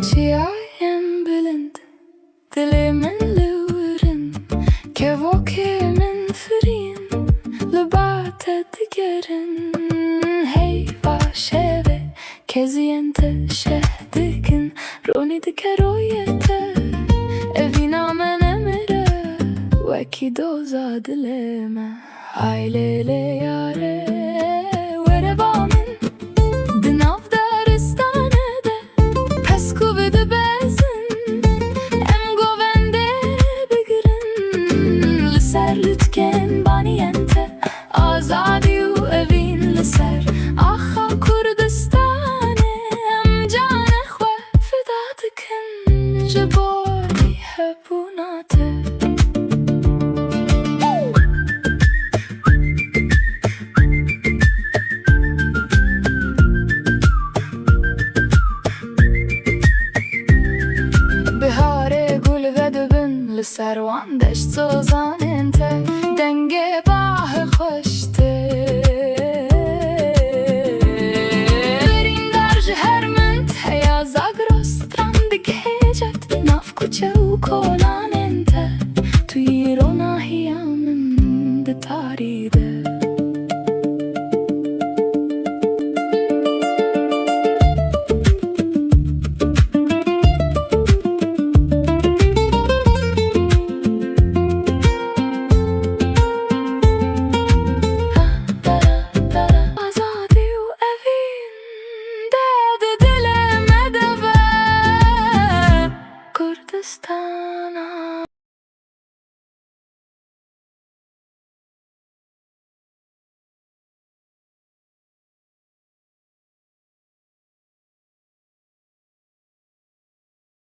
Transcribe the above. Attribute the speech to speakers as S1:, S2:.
S1: Çiğayem bilind dilimin lüren kevokimin frin lübate digerin heyva şevê keziyente şehdikin roni dikeroyete evina menemire veki doza dileme aylele yare vere bamin dinav daristanede pesku vide bezin em govende bigirin liser lütken baniyente azadiyu evin liser aha kurdistane em cane xwe fida dikin jebal hebunate سروان دشت سوزاننته دنگه باه خوشته برین در جهرمنت هیا زاگرستران دیگه جت ناف کوچه و کلا